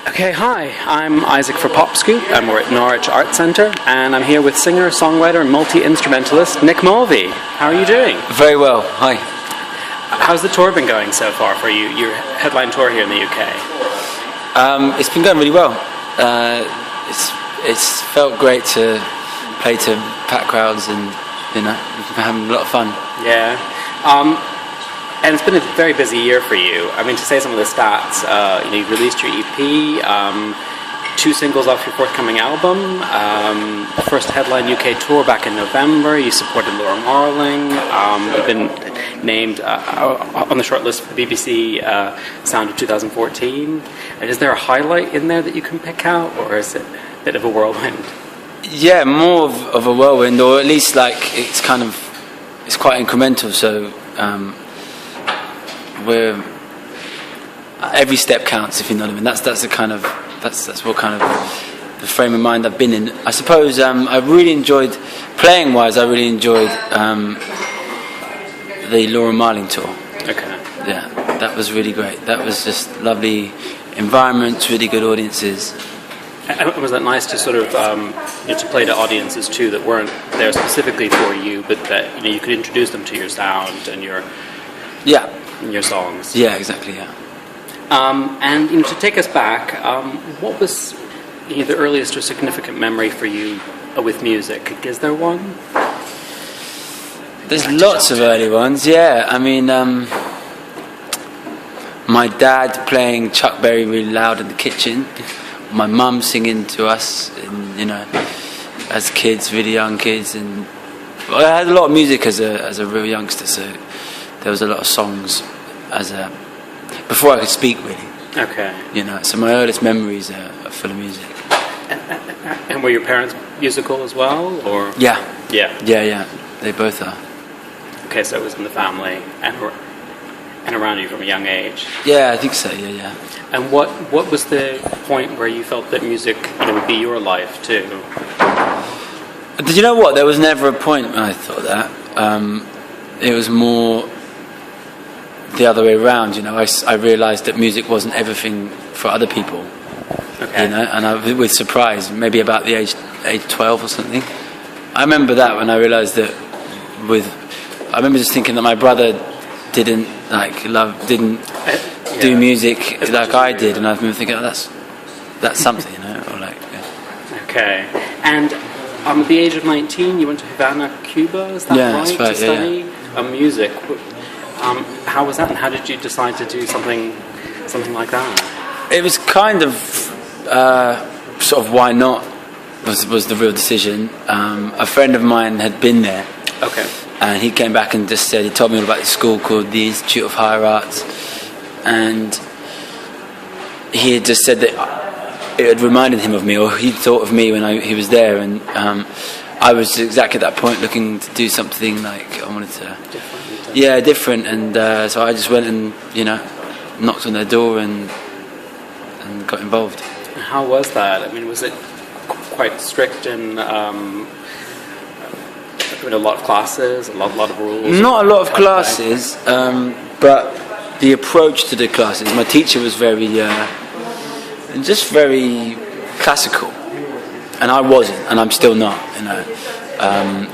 Okay, hi, I'm Isaac for Pop Scoop, and we're at Norwich Arts Centre, and I'm here with singer, songwriter, and multi-instrumentalist Nick Mulvey. How are you doing? Very well, hi. How's the tour been going so far for you, your headline tour here in the UK? It's been going really well. It's felt great to play to packed crowds, and we've been having a lot of fun. Yeah. And it's been a very busy year for you. I mean, to say some of the stats, you've released your EP, 2 singles off your forthcoming album, the first headline UK tour back in November. You supported Laura Marling. You've been named on the short list for the BBC Sound of 2014. And is there a highlight in there that you can pick out, or is it a bit of a whirlwind? Yeah, more of a whirlwind, or at least it's quite incremental. So. Every step counts, if you know what I mean. That's what kind of the frame of mind I've been in. I suppose I really enjoyed playing wise. I really enjoyed the Laura Marling tour. Okay. Yeah, that was really great. That was just lovely environments, really good audiences. And was that nice to sort of to play to audiences too that weren't there specifically for you, but that you could introduce them to your sound and your songs? Yeah, exactly. Yeah. And to take us back, what was the earliest or significant memory for you with music? Is there one? There's lots of early ones. Yeah, I mean, my dad playing Chuck Berry really loud in the kitchen. My mum singing to us, as kids, really young kids, and I had a lot of music as a real youngster. So there was a lot of songs before I could speak, really. Okay. So my earliest memories are full of music. And were your parents musical as well, or? Yeah. Yeah. They both are. Okay, so it was in the family and around you from a young age. Yeah, I think so. Yeah. And what was the point where you felt that music would be your life too? Did you know what? There was never a point when I thought that. It was more the other way around. I realised that music wasn't everything for other people. Okay. And I, with surprise, maybe about the age 12 or something. I remember that when I realised that. I remember just thinking that my brother didn't do music like I did, and I remember thinking, that's something, or Okay. And at the age of 19, you went to Havana, Cuba. Is that right? That's right. To study music. How was that, and how did you decide to do something like that? It was kind of sort of why not was the real decision. A friend of mine had been there. Okay. And he came back and just said, he told me all about this school called the Institute of Higher Arts, and he had just said that it had reminded him of me, or he'd thought of me when he was there, and I was exactly at that point looking to do something like I wanted to, different, and so I just went and knocked on their door and got involved. How was that? I mean, was it quite strict and? A lot of classes, a lot of rules. Not a lot of classes, but the approach to the classes. My teacher was very classical, and I wasn't, and I'm still not.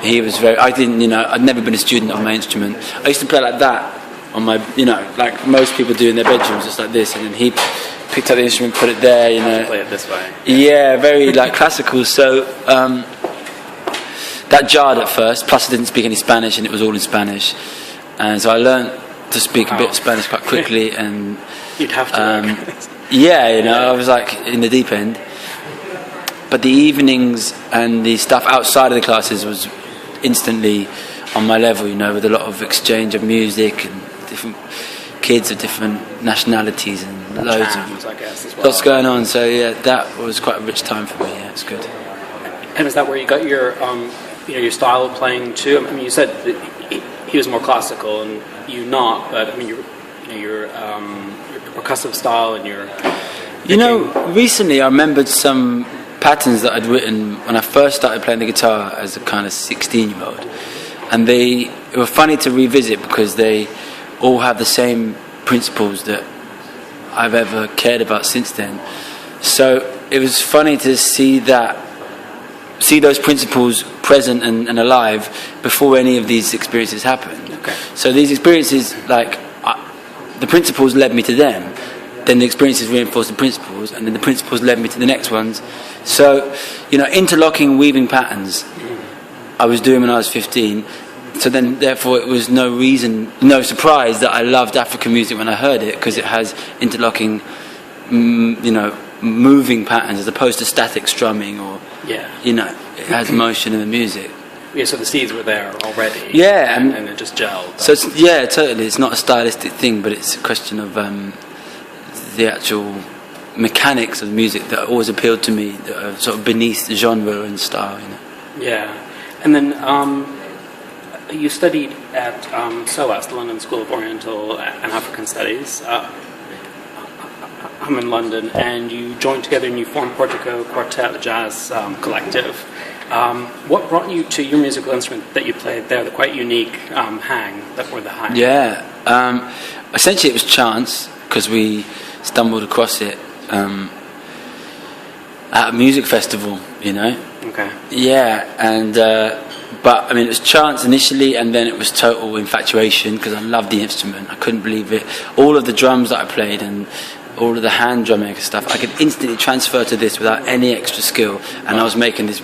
He was very. I didn't. I'd never been a student of my instrument. I used to play like that on my, like most people do in their bedrooms, just like this, and then he picked up the instrument, put it there. Play it this way. Yeah, very classical. So. That jarred at first, plus I didn't speak any Spanish and it was all in Spanish, and so I learned to speak a bit of Spanish quite quickly, and you'd have to I was in the deep end, but the evenings and the stuff outside of the classes was instantly on my level, with a lot of exchange of music and different kids of different nationalities and loads of I guess, as well. Lots going on, so that was quite a rich time for me. It's good. And is that where you got your your style of playing too? I mean, you said that he was more classical and you not, but I mean, your percussive style and your. Recently I remembered some patterns that I'd written when I first started playing the guitar as a kind of 16-year-old, and they were funny to revisit because they all have the same principles that I've ever cared about since then. So it was funny to see those principles present and alive before any of these experiences happened. Okay. So these experiences, like the principles led me to them, then the experiences reinforced the principles, and then the principles led me to the next ones. So, interlocking, weaving patterns I was doing when I was 15. So then, therefore, it was no surprise that I loved African music when I heard it, because it has interlocking, moving patterns as opposed to static strumming, or it has motion in the music. Yeah, so the seeds were there already. Yeah, and it just gelled. So totally. It's not a stylistic thing, but it's a question of the actual mechanics of music that always appealed to me, that are sort of beneath the genre and style. Yeah, and then you studied at SOAS, the London School of Oriental and African Studies. I'm in London, and you joined together and you formed Portico Quartet, the jazz collective. What brought you to your musical instrument that you played there, the quite unique hang, or the hang? Yeah, essentially it was chance, because we stumbled across it at a music festival, Okay. Yeah, and but I mean it was chance initially, and then it was total infatuation, because I loved the instrument. I couldn't believe it. All of the drums that I played and all of the hand drumming and stuff, I could instantly transfer to this without any extra skill, and I was making this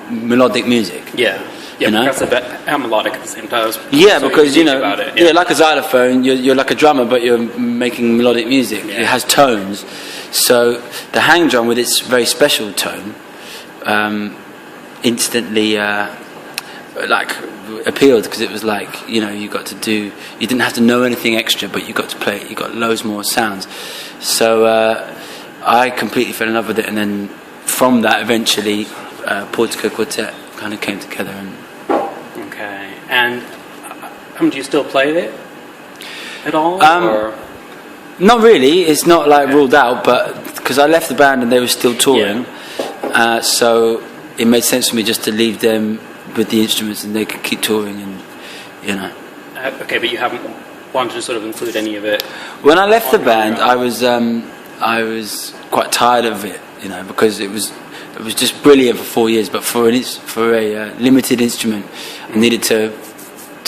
melodic music. Yeah, progressive and melodic at the same time. Yeah, because about it. Like a xylophone, you're like a drummer, but you're making melodic music. Yeah. It has tones. So the hang drum, with its very special tone, instantly appealed, because it was like you didn't have to know anything extra, but you got to play it. You got loads more sounds. So I completely fell in love with it, and then from that, eventually, Portico Quartet kind of came together. Okay, and do you still play it at all? Or? Not really. It's not ruled out, but because I left the band and they were still touring, so it made sense for me just to leave them with the instruments, and they could keep touring, and Okay, but you haven't wanted to sort of include any of it. When I left the band, I was quite tired of it, because it was just brilliant for 4 years, but for a limited instrument, I needed to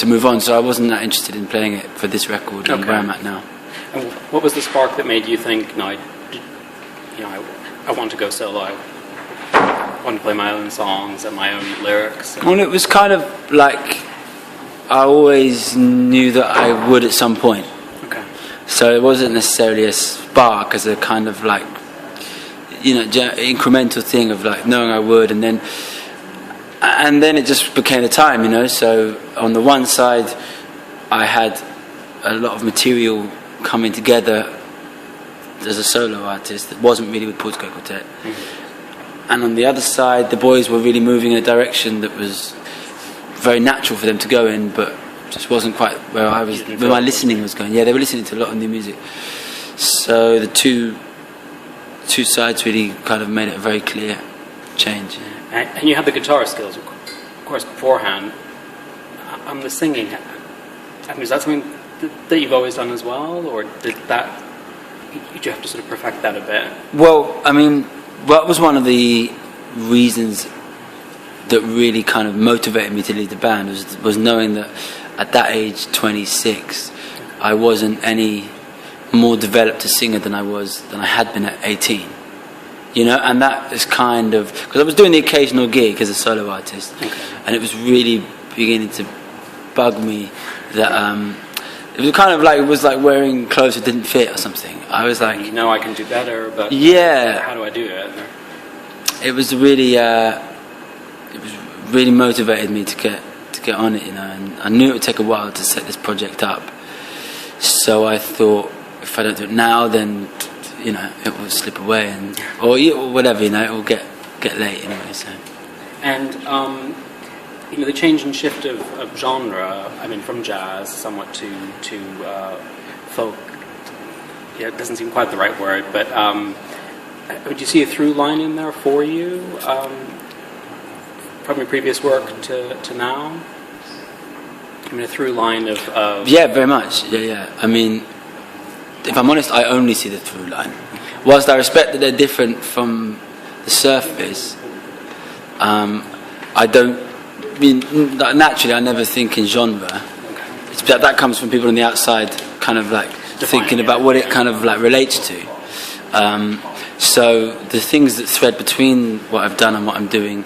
move on. So I wasn't that interested in playing it for this record and where I'm at now. And what was the spark that made you think, I want to go solo? I want to play my own songs and my own lyrics. Well, it was kind of like I always knew that I would at some point. Okay. So it wasn't necessarily a spark, as a kind of incremental thing of knowing I would, and then it just became the time, So on the one side, I had a lot of material coming together as a solo artist that wasn't really with Portico Quartet. Mm-hmm. And on the other side, the boys were really moving in a direction that was very natural for them to go in, but just wasn't quite where my listening was going. Yeah, they were listening to a lot of new music. So the two sides really kind of made it a very clear change. And you had the guitar skills, of course, beforehand. The singing, is that something that you've always done as well, or did you have to sort of perfect that a bit? Well, that was one of the reasons that really kind of motivated me to leave the band, was knowing that at that age, 26, I wasn't any more developed a singer than I had been at 18. And that is kind of, because I was doing the occasional gig as a solo artist, and it was really beginning to bug me that it was kind of it was like wearing clothes that didn't fit or something. I was like, I can do better, but how do I do it? It was really motivated me to get on it, and I knew it would take a while to set this project up. So I thought, if I don't do it now, then it will slip away, or whatever, it will get late anyway. So. And the change and shift of genre, from jazz somewhat to folk. Yeah, it doesn't seem quite the right word, but would you see a through line in there for you from your previous work to now? A through line of yeah, very much. Yeah. If I'm honest, I only see the through line. whilst I respect that they're different from the surface, I don't mean naturally. I never think in genre. That comes from people on the outside, kind of like thinking about what it kind of like relates to. So the things that thread between what I've done and what I'm doing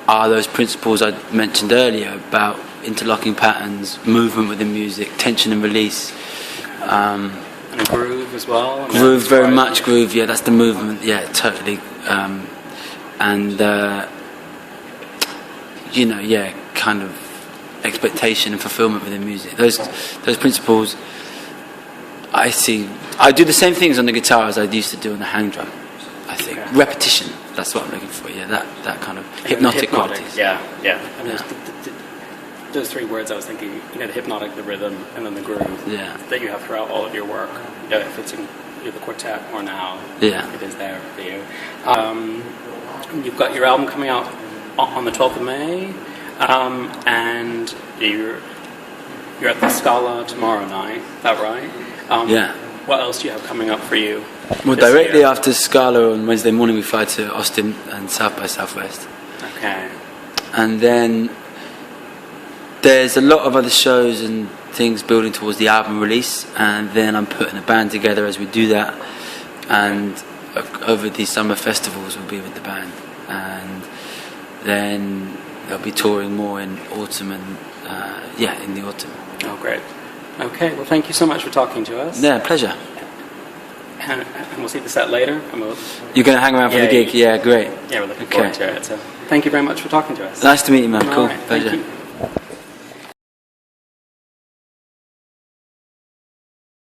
are those principles I mentioned earlier about interlocking patterns, movement within music, tension and release. And a groove as well. Groove, very much groove. Yeah, that's the movement. Yeah, totally. Kind of expectation and fulfillment within music. Those principles, I see. I do the same things on the guitar as I used to do on the hang drum. I think repetition. That's what I'm looking for. Yeah, that kind of hypnotic qualities. Yeah. I mean, those three words I was thinking. The hypnotic, the rhythm, and then the groove. Yeah. That you have throughout all of your work. If it's in the quartet or now, it is there for you. You've got your album coming out on the 12th of May. And you're at the Scala tomorrow night, is that right? What else do you have coming up for you? Well, directly after Scala on Wednesday morning we fly to Austin and South by Southwest. Okay. And then there's a lot of other shows and things building towards the album release, and then I'm putting a band together as we do that, and over these summer festivals we'll be with the band, and then they'll be touring more in autumn and in the autumn. Oh, great. Okay, well, thank you so much for talking to us. Yeah, pleasure. And we'll see the set later. You're going to hang around for the gig? Yeah, great. Yeah, we're looking forward to it. So thank you very much for talking to us. Nice to meet you, man. Cool. Right, Pleasure. thank you.